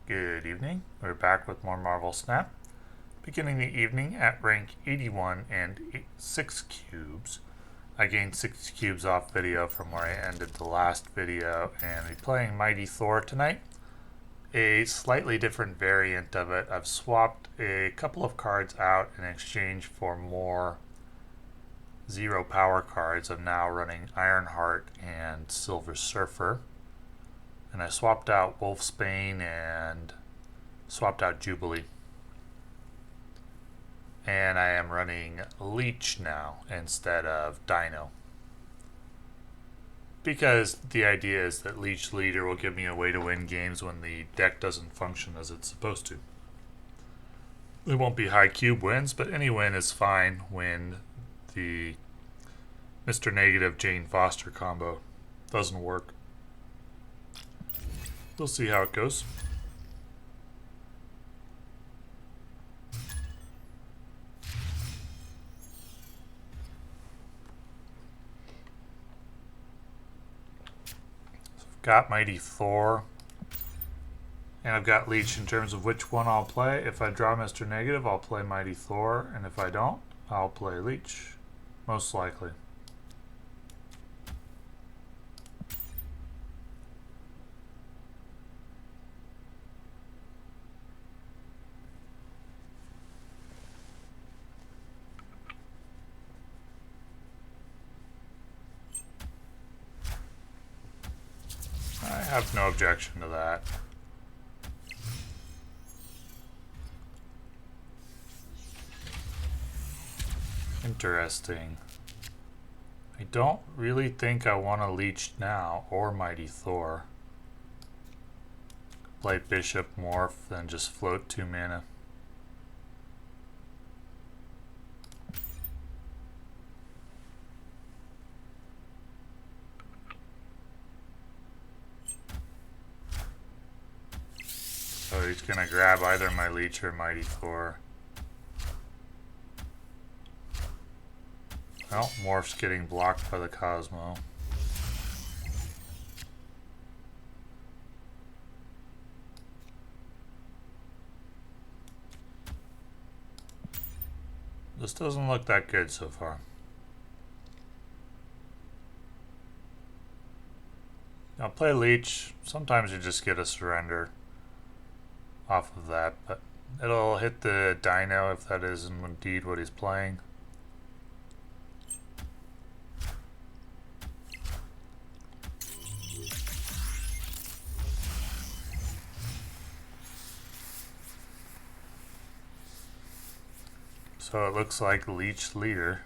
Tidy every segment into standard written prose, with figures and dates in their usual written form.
Good evening. We're back with more Marvel Snap. Beginning the evening at rank 81 and 6 cubes. I gained 6 cubes off video from where I ended the last video, and we're playing Mighty Thor tonight. A slightly different variant of it. I've swapped a couple of cards out in exchange for more zero power cards. I'm now running Ironheart and Silver Surfer. And I swapped out Wolfsbane and swapped out Jubilee. And I am running Leech now instead of Dino. Because the idea is that Leech Leader will give me a way to win games when the deck doesn't function as it's supposed to. It won't be high cube wins, but any win is fine when the Mr. Negative Jane Foster combo doesn't work. We'll see how it goes. So I've got Mighty Thor. And I've got Leech in terms of which one I'll play. If I draw Mr. Negative, I'll play Mighty Thor. And if I don't, I'll play Leech. Most likely. I have no objection to that. Interesting. I don't really think I want to Leech now or Mighty Thor. Play Bishop Morph, then just float 2 mana. So he's gonna grab either my Leech or Mighty Thor. Well, Morph's getting blocked by the Cosmo. This doesn't look that good so far. I'll play Leech. Sometimes you just get a surrender off of that, but it'll hit the Dino if that is indeed what he's playing. So it looks like Leech Leader.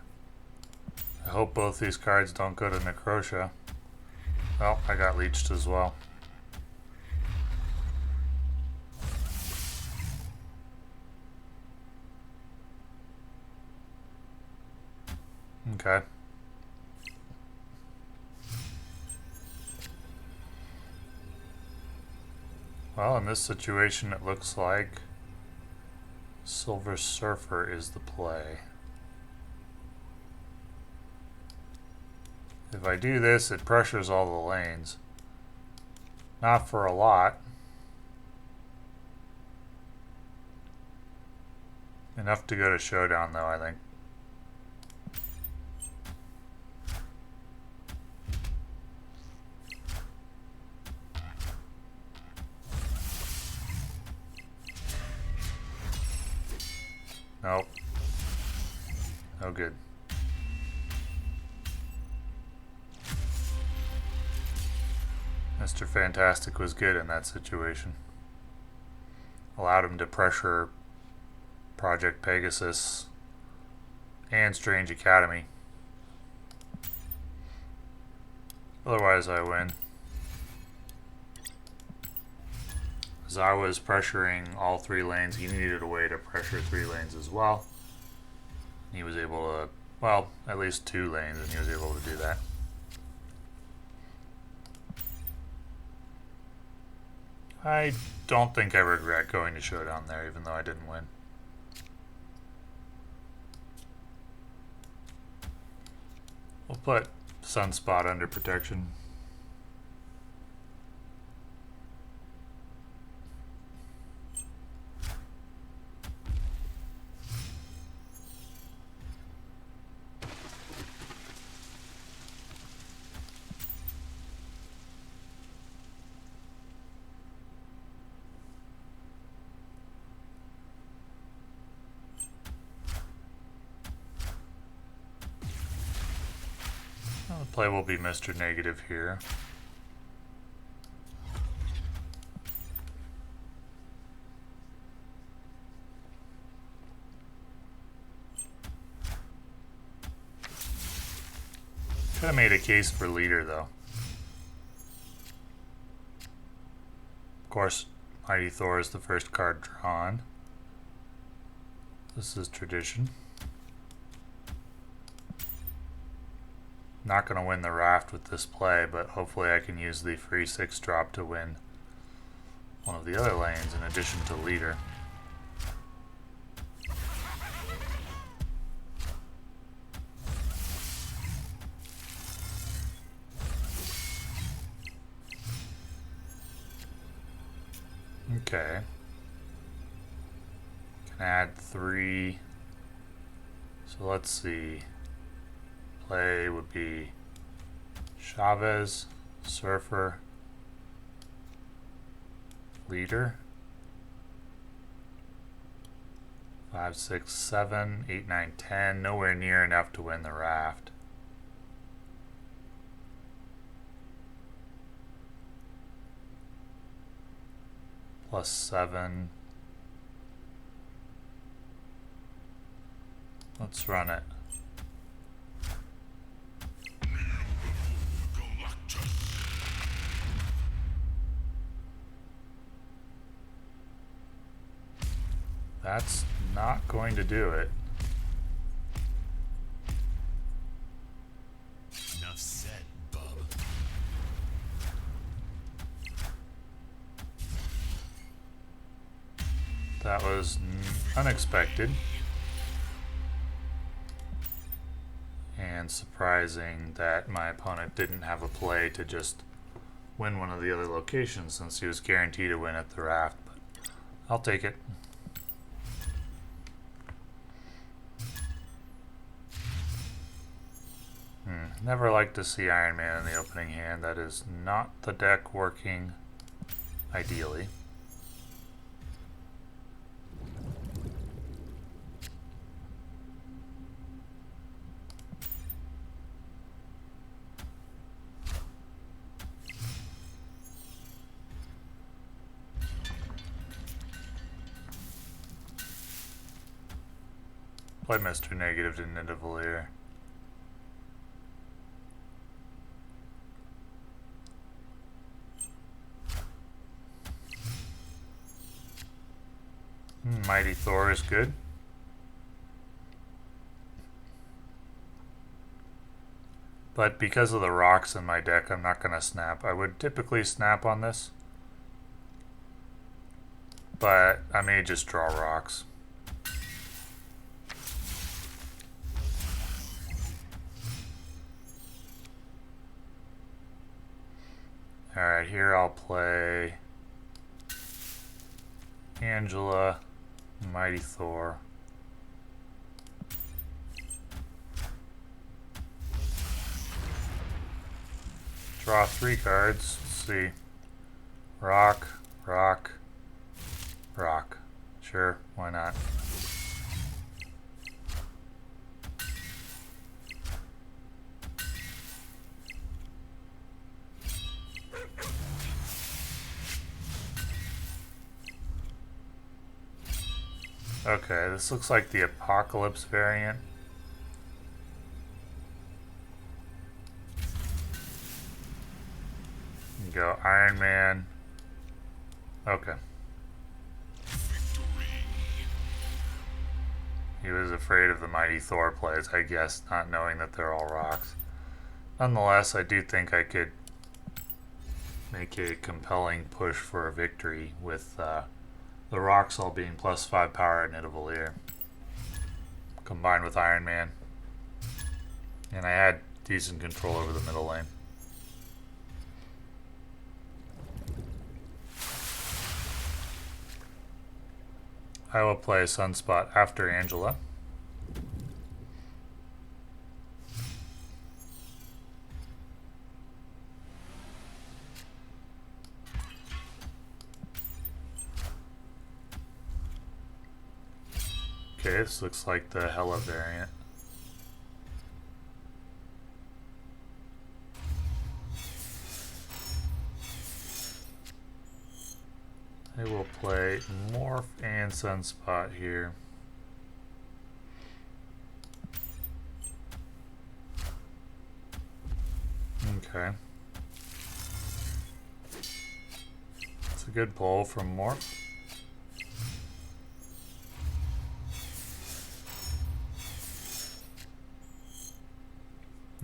I hope both these cards don't go to Necrotia. Well, I got leeched as well. Okay. Well, in this situation it looks like Silver Surfer is the play. If I do this, it pressures all the lanes. Not for a lot. Enough to go to Showdown though, I think. Nope. No good. Mr. Fantastic was good in that situation. Allowed him to pressure Project Pegasus and Strange Academy. Otherwise I win. As I was pressuring all 3 lanes, he needed a way to pressure 3 lanes as well. He was able to, well, at least 2 lanes, and he was able to do that. I don't think I regret going to Showdown there, even though I didn't win. We'll put Sunspot under protection. play will be Mr. Negative here. Could have made a case for leader though. Of course, Mighty Thor is the first card drawn. This is tradition. Not going to win the raft with this play, but hopefully I can use the free 6 drop to win one of the other lanes in addition to leader. Okay. Can add 3. So let's see. Play would be Chavez, Surfer, Leader. 5, 6, 7, 8, 9, 10. Nowhere near enough to win the raft. Plus 7. Let's run it. That's not going to do it. Enough said, bub. That was unexpected and surprising that my opponent didn't have a play to just win one of the other locations since he was guaranteed to win at the raft, but I'll take it. Never like to see Iron Man in the opening hand. That is not the deck working ideally. Play Mr. Negative to Nidavellir. Mighty Thor is good. But because of the rocks in my deck, I'm not going to snap. I would typically snap on this, but I may just draw rocks. Alright, here I'll play Angela, Mighty Thor. Draw 3 cards. Let's see. Rock, rock, rock. Sure, why not? Okay, this looks like the Apocalypse variant. You go Iron Man. Okay. He was afraid of the Mighty Thor plays, I guess, not knowing that they're all rocks. Nonetheless, I do think I could make a compelling push for a victory with the rocks all being +5 power at Nidavellir, combined with Iron Man. And I had decent control over the middle lane. I will play Sunspot after Angela. Okay, this looks like the Hela variant. I will play Morph and Sunspot here. Okay. It's a good pull from Morph.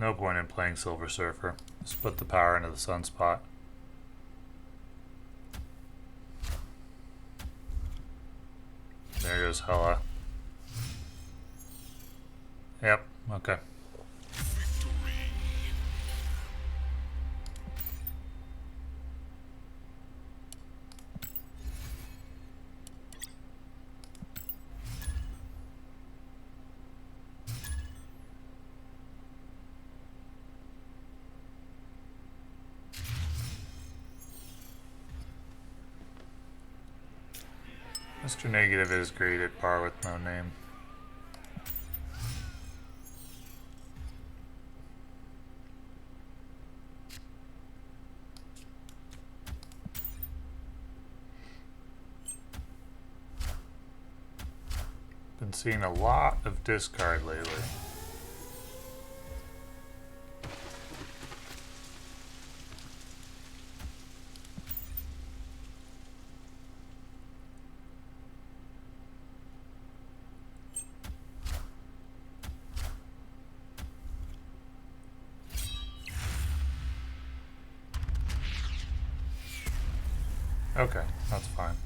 No point in playing Silver Surfer. Just put the power into the Sunspot. There goes Hela. Yep, okay. Mr. Negative is great at par with no name. Been seeing a lot of discard lately. Okay, that's fine.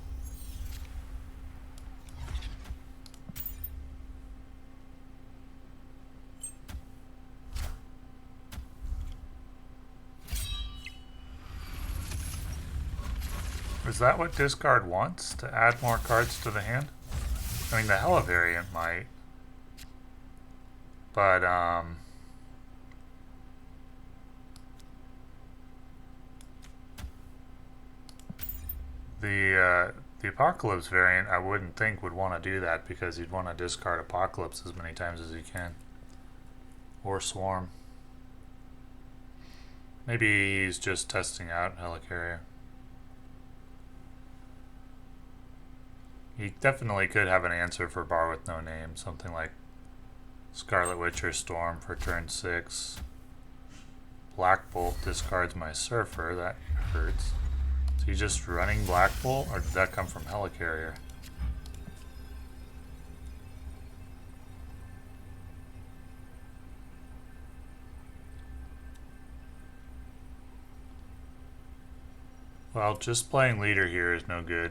Is that what discard wants? To add more cards to the hand? I mean, the Hela variant might. But, the Apocalypse variant, I wouldn't think would want to do that because you'd want to discard Apocalypse as many times as you can. Or Swarm. Maybe he's just testing out Helicarrier. He definitely could have an answer for Bar with no name. Something like Scarlet Witch or Storm for turn 6. Black Bolt discards my Surfer. That hurts. Is he just running Black Bolt, or did that come from Helicarrier? Well, just playing leader here is no good.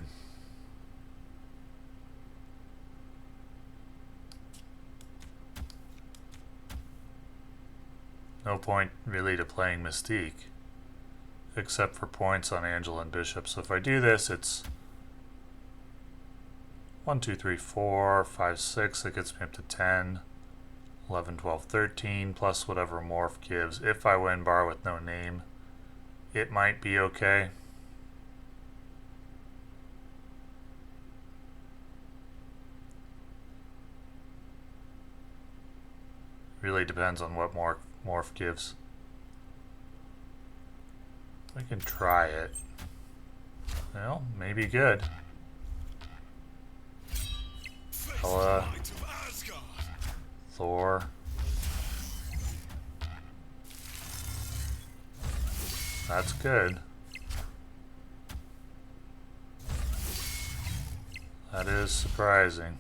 No point really to playing Mystique, except for points on Angel and Bishop. So if I do this, it's 1, 2, 3, 4, 5, 6. That gets me up to 10, 11, 12, 13, plus whatever Morph gives. If I win Bar with no name, it might be okay. Really depends on what Morph gives. I can try it. Well, maybe good. Hela. Thor. That's good. That is surprising.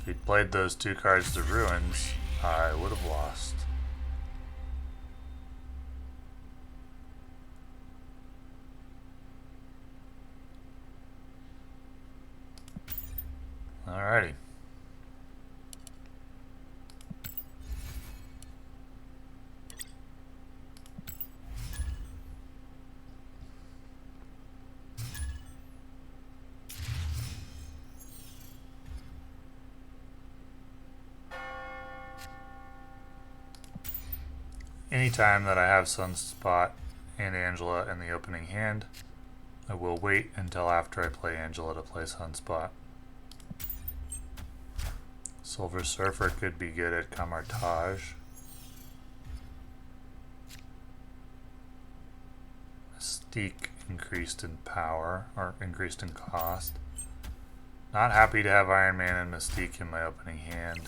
If he'd played those 2 cards to Ruins, I would have lost. Alrighty. Anytime that I have Sunspot and Angela in the opening hand, I will wait until after I play Angela to play Sunspot. Silver Surfer could be good at Camartage. Mystique increased in power, or increased in cost. Not happy to have Iron Man and Mystique in my opening hand.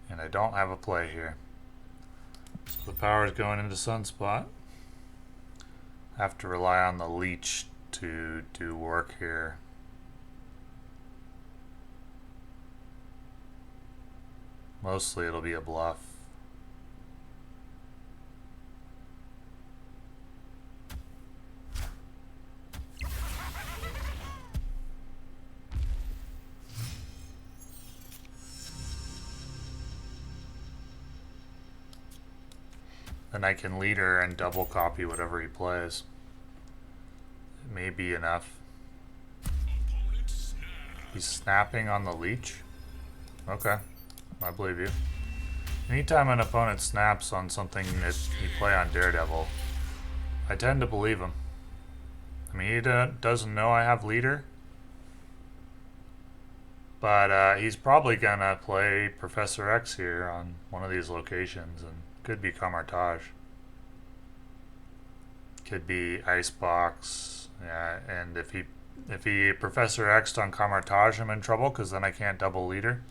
And I don't have a play here. So the power is going into Sunspot. Have to rely on the leech to do work here. Mostly it'll be a bluff. Then I can leader and double copy whatever he plays. It may be enough. He's snapping on the leech? Okay, I believe you. Anytime an opponent snaps on something that you play on Daredevil, I tend to believe him. I mean, he doesn't know I have leader, but he's probably gonna play Professor X here on one of these locations, and could be Camartage. Could be Icebox. Yeah, and if he Professor X'd on Camartage, I'm in trouble because then I can't double leader.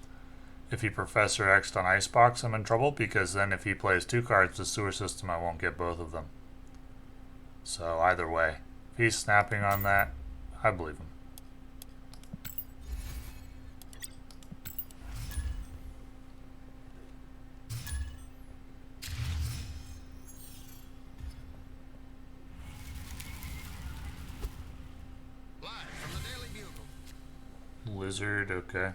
If he Professor X'd on Icebox, I'm in trouble because then if he plays 2 cards to Sewer System, I won't get both of them. So either way, if he's snapping on that, I believe him. Lizard, okay.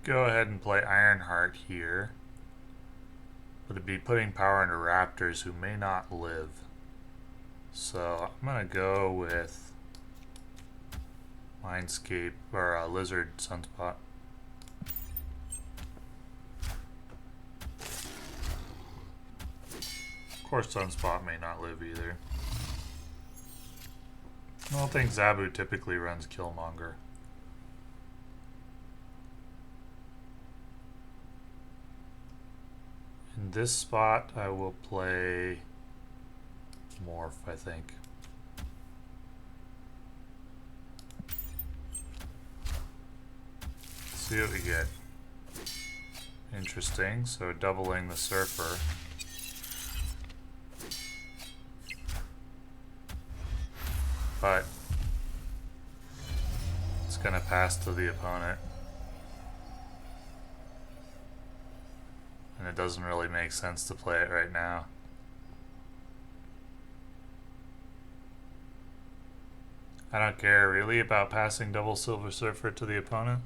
Go ahead and play Ironheart here. But it'd be putting power into Raptors who may not live. So I'm gonna go with Mindscape or Lizard Sunspot. Of course Sunspot may not live either. I don't think Zabu typically runs Killmonger. In this spot, I will play Morph, I think. See what we get. Interesting, so doubling the Surfer. But it's gonna pass to the opponent. And it doesn't really make sense to play it right now. I don't care really about passing double Silver Surfer to the opponent.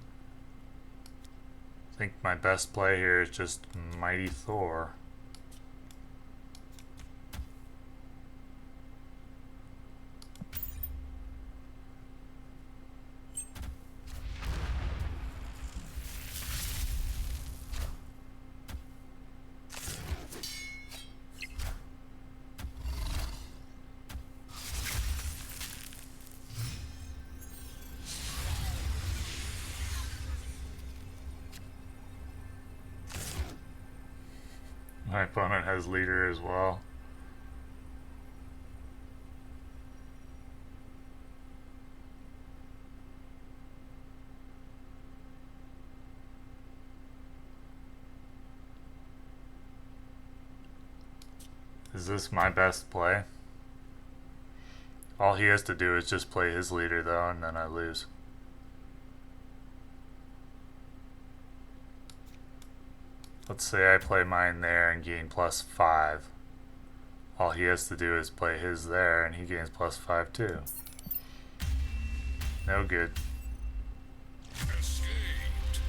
I think my best play here is just Mighty Thor. My opponent has leader as well. Is this my best play? All he has to do is just play his leader though, and then I lose. Let's say I play mine there and gain +5. All he has to do is play his there and he gains +5 too. No good. Escaped.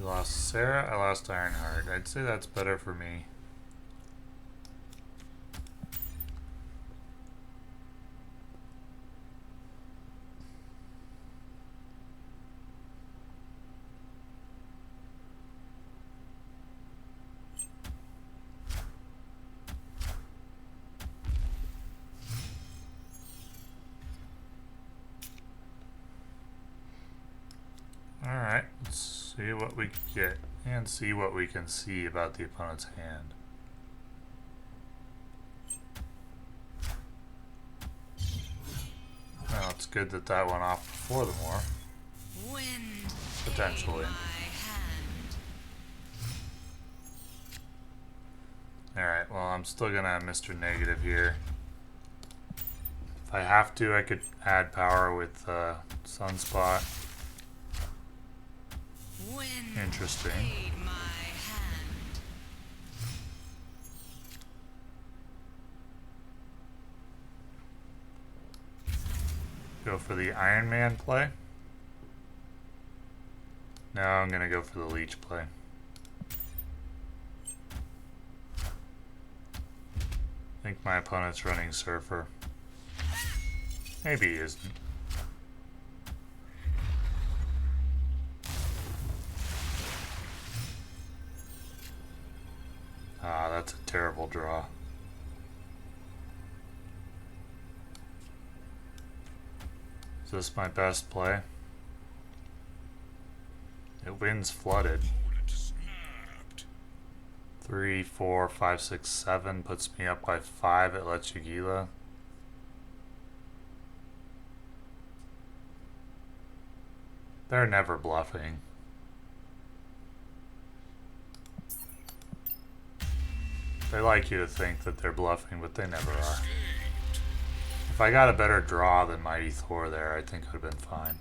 You lost Sarah, I lost Ironheart. I'd say that's better for me. Alright, let's see what we get and see what we can see about the opponent's hand. Well, it's good that that went off before the war. Wind Potentially. Alright, well, I'm still gonna Mr. Negative here. If I have to, I could add power with Sunspot. Interesting. Go for the Iron Man play. No, I'm gonna go for the Leech play. I think my opponent's running Surfer. Maybe he isn't. Ah, that's a terrible draw. Is this my best play? It wins flooded. 3, 4, 5, 6, 7 puts me up by 5. It lets you Gila. They're never bluffing. They like you to think that they're bluffing, but they never are. If I got a better draw than Mighty Thor there, I think it would have been fine.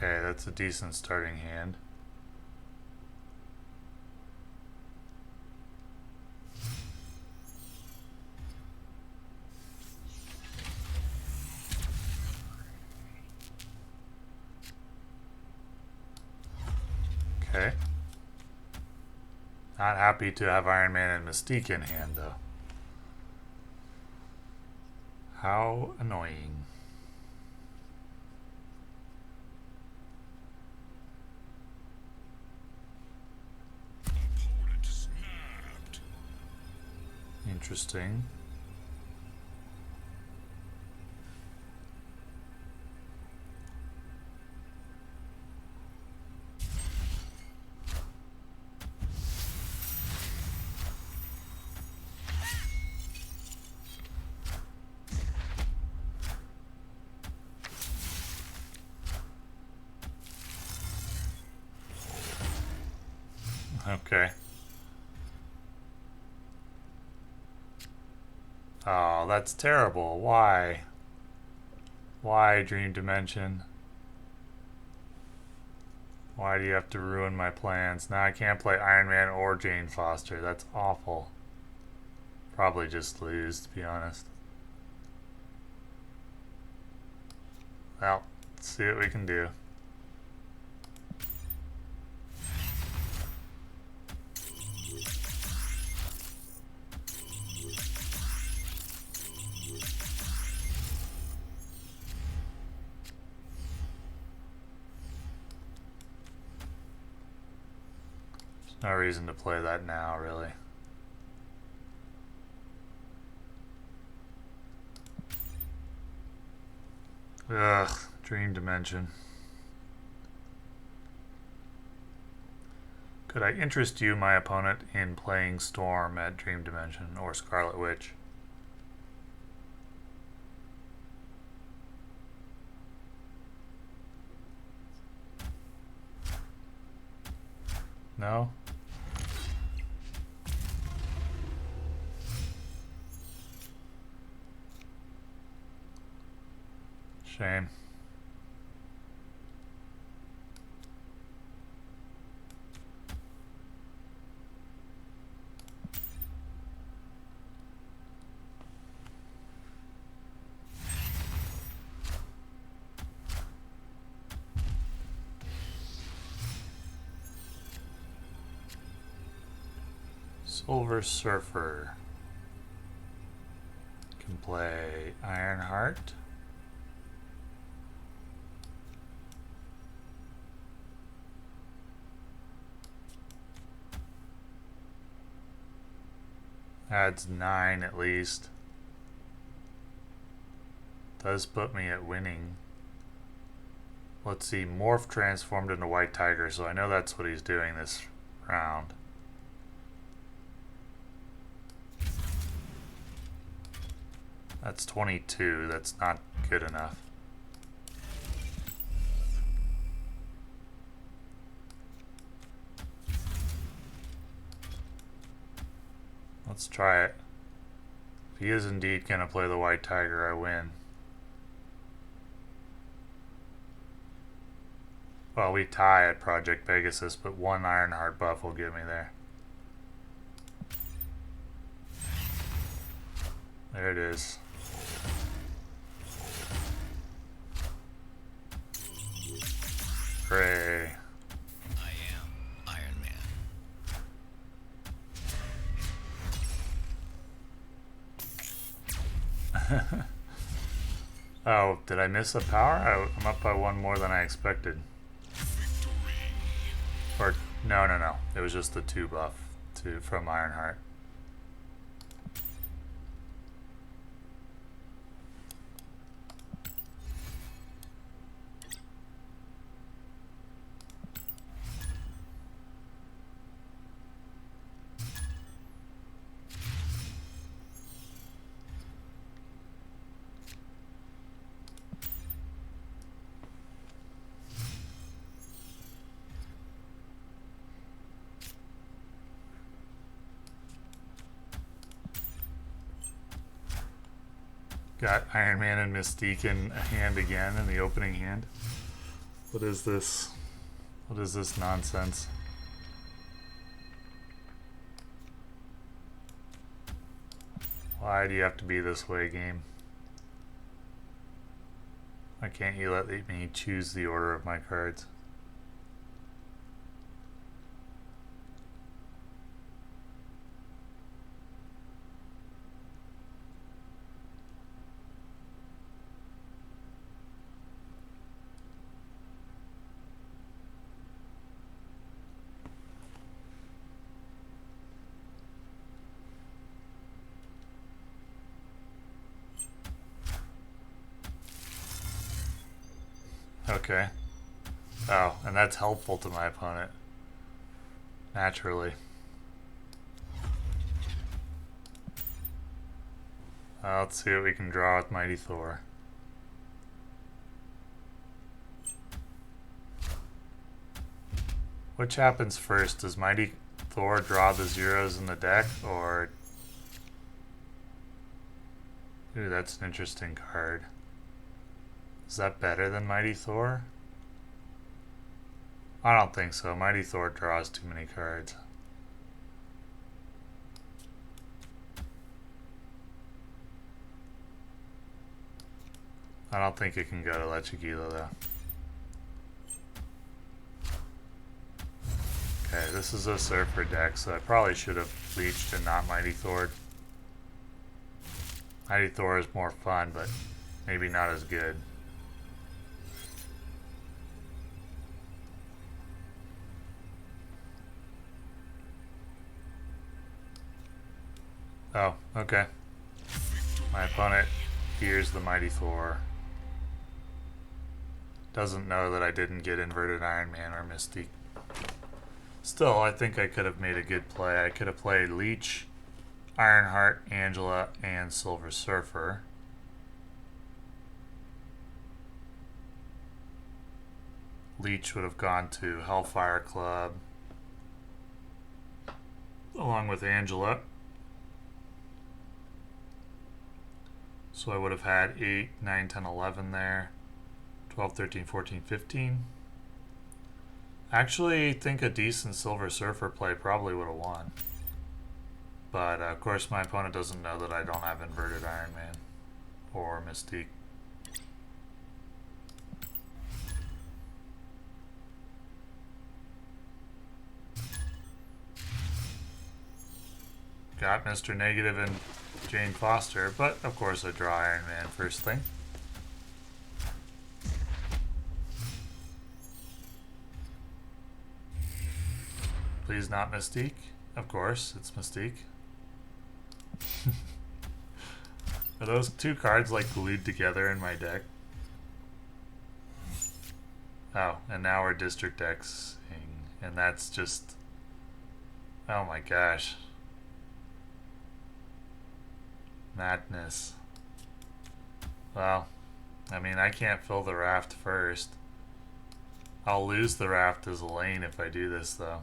Okay, that's a decent starting hand. Okay. Not happy to have Iron Man and Mystique in hand, though. How annoying. Interesting. Okay. Oh, that's terrible. Why? Why, Dream Dimension? Why do you have to ruin my plans? Now I can't play Iron Man or Jane Foster. That's awful. Probably just lose, to be honest. Well, let's see what we can do. No reason to play that now, really. Ugh, Dream Dimension. Could I interest you, my opponent, in playing Storm at Dream Dimension or Scarlet Witch? No? Shame. Silver Surfer can play Ironheart. Adds 9 at least. Does put me at winning. Let's see, Morph transformed into White Tiger, so I know that's what he's doing this round. That's 22. That's not good enough. Let's try it. If he is indeed going to play the White Tiger, I win. Well, we tie at Project Pegasus, but one Ironheart buff will get me there. There it is. Hooray. I am Iron Man. Oh, did I miss a power? I'm up by one more than I expected. Or, no. It was just the 2 buff from Ironheart. Got Iron Man and Mystique in a hand again in the opening hand. What is this? What is this nonsense? Why do you have to be this way, game? Why can't you let me choose the order of my cards? Okay. Oh, and that's helpful to my opponent. Naturally. Let's see what we can draw with Mighty Thor. Which happens first? Does Mighty Thor draw the zeros in the deck, or... Ooh, that's an interesting card. Is that better than Mighty Thor? I don't think so. Mighty Thor draws too many cards. I don't think it can go to Lechigila though. Okay, this is a Surfer deck, so I probably should have Leeched and not Mighty Thor. Mighty Thor is more fun, but maybe not as good. Oh, okay. My opponent fears the Mighty Thor. Doesn't know that I didn't get Inverted Iron Man or Mystique. Still, I think I could have made a good play. I could have played Leech, Ironheart, Angela, and Silver Surfer. Leech would have gone to Hellfire Club along with Angela. So I would have had 8, 9, 10, 11 there. 12, 13, 14, 15. Actually, think a decent Silver Surfer play probably would have won. But of course, my opponent doesn't know that I don't have inverted Iron Man or Mystique. Got Mr. Negative and Jane Foster, but of course I draw Iron Man first thing. Please not Mystique. Of course, it's Mystique. Are those two cards like glued together in my deck? Oh, and now we're District Xing, and that's just... oh my gosh. Madness. Well, I mean, I can't fill the raft first. I'll lose the raft as a lane if I do this, though.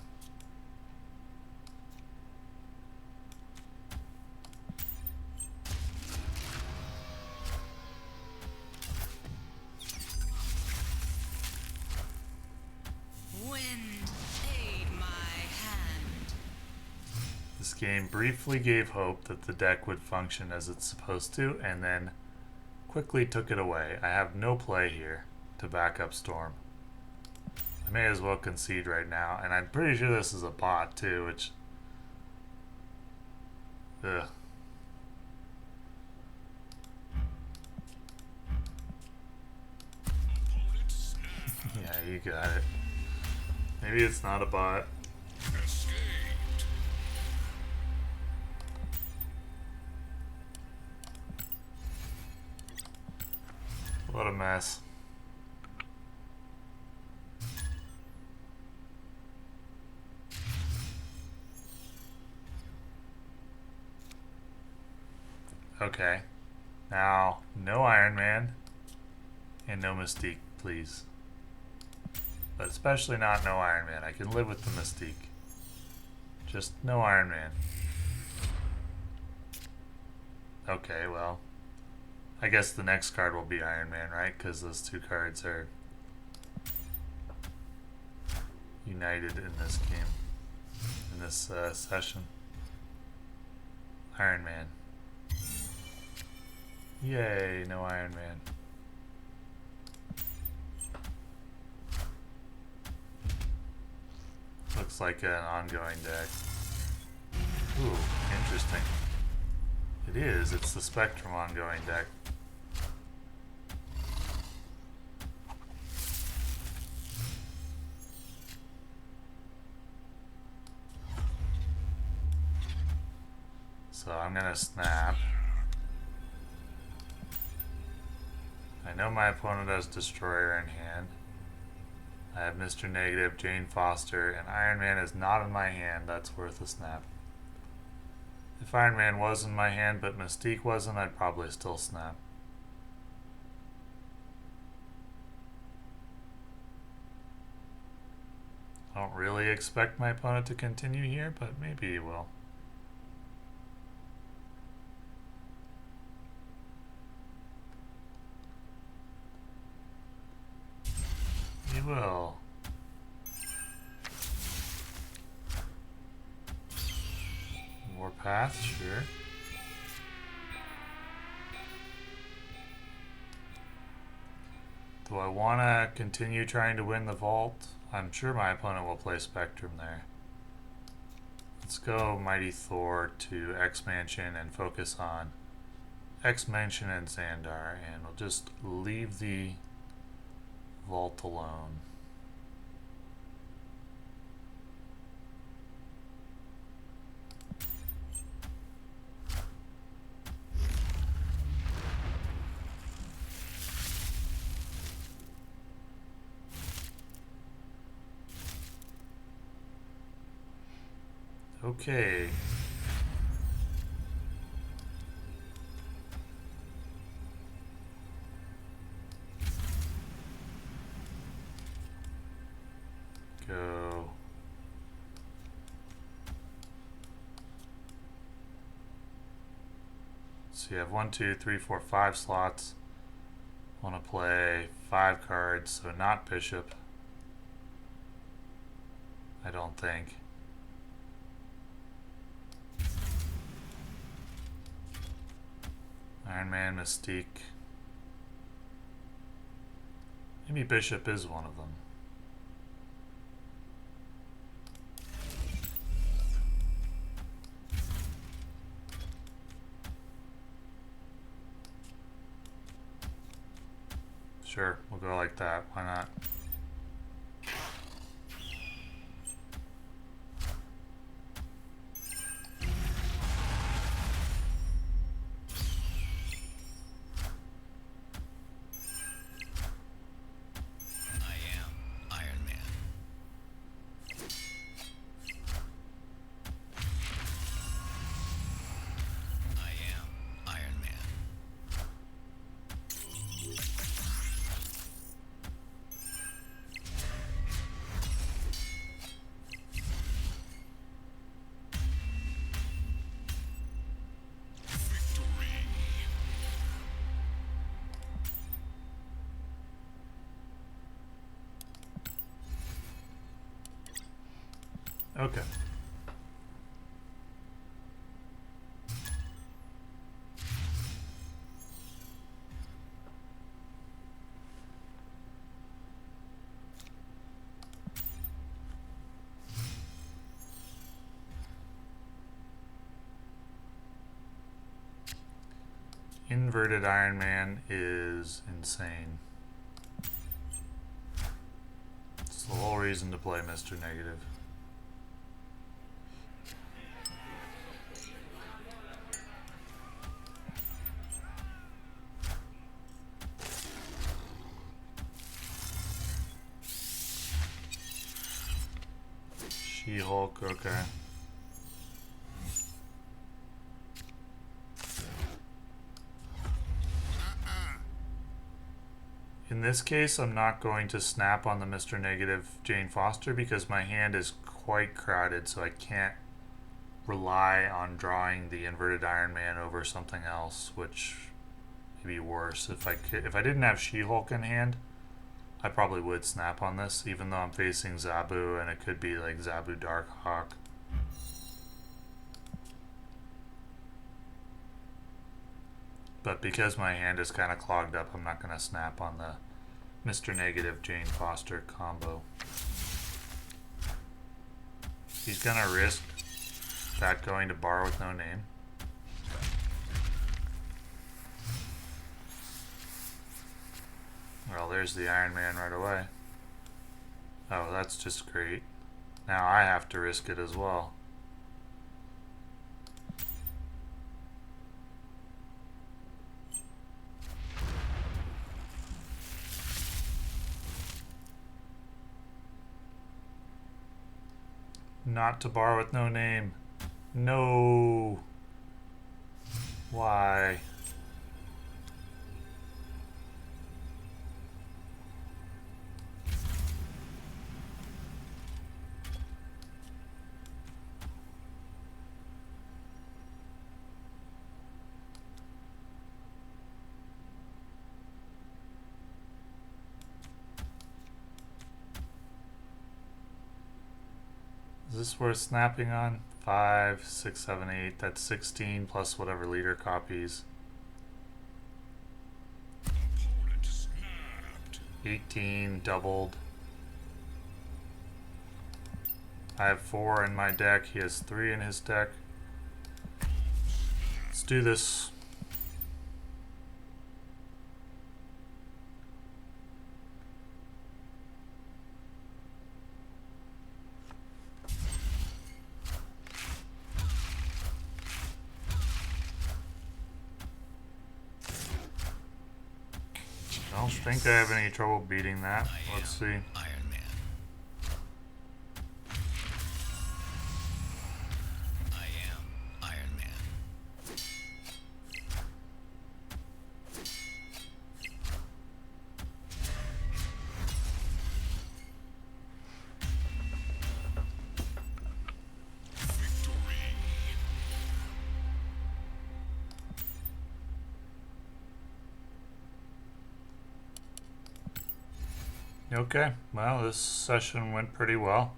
Wind, aid my hand. This game briefly gave hope that the deck would function as it's supposed to, and then quickly took it away. I have no play here to back up Storm. I may as well concede right now, and I'm pretty sure this is a bot too, which... ugh. Yeah, you got it. Maybe it's not a bot. What a mess. Okay. Now, no Iron Man and no Mystique, please. But especially not no Iron Man. I can live with the Mystique. Just no Iron Man. Okay, well. I guess the next card will be Iron Man, right? Because those two cards are united in this game. In this session. Iron Man. Yay, no Iron Man. Looks like an ongoing deck. Ooh, interesting. It is. It's the Spectrum ongoing deck. So I'm gonna snap. I know my opponent has Destroyer in hand. I have Mr. Negative, Jane Foster, and Iron Man is not in my hand. That's worth a snap. If Iron Man was in my hand but Mystique wasn't, I'd probably still snap. I don't really expect my opponent to continue here, but maybe he will. He will. Warpath, sure. Do I want to continue trying to win the vault? I'm sure my opponent will play Spectrum there. Let's go Mighty Thor to X-Mansion and focus on X-Mansion and Xandar, and we'll just leave the vault alone. Okay. Go. So you have 1, 2, 3, 4, 5 slots. Want to play 5 cards, so not bishop. I don't think. Iron Man, Mystique. Maybe bishop is one of them. Sure, we'll go like that. Why not? I am Iron Man. I am Iron Man. Okay. Inverted Iron Man is insane. It's the whole reason to play Mr. Negative. She-Hulk, okay. In this case, I'm not going to snap on the Mr. Negative Jane Foster because my hand is quite crowded, so I can't rely on drawing the inverted Iron Man over something else, which may be worse. If I didn't have She-Hulk in hand, I probably would snap on this, even though I'm facing Zabu, and it could be like Zabu Darkhawk. But because my hand is kind of clogged up, I'm not going to snap on the Mr. Negative Jane Foster combo. He's going to risk that going to bar with no name. Well, there's the Iron Man right away. Oh, that's just great. Now I have to risk it as well. Not to bar with no name. No. Why? Is this worth snapping on? 5, 6, 7, 8. That's 16 plus whatever leader copies. 18 doubled. I have 4 in my deck. He has 3 in his deck. Let's do this. I don't think I have any trouble beating that. Let's see. Iron Man. I am Iron Man. Okay, well, this session went pretty well.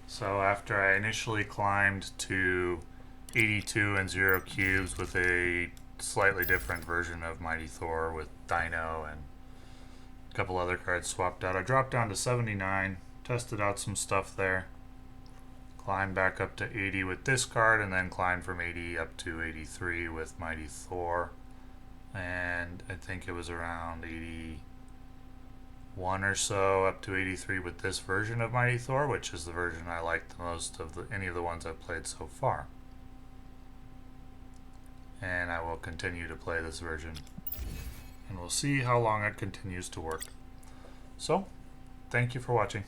So after I initially climbed to 82 and 0 cubes with a slightly different version of Mighty Thor with Dino and a couple other cards swapped out, I dropped down to 79, tested out some stuff there, climbed back up to 80 with this card, and then climbed from 80 up to 83 with Mighty Thor. And I think it was around 81 or so up to 83 with this version of Mighty Thor, which is the version I like the most of any of the ones I've played so far. And I will continue to play this version, and we'll see how long it continues to work. So, thank you for watching.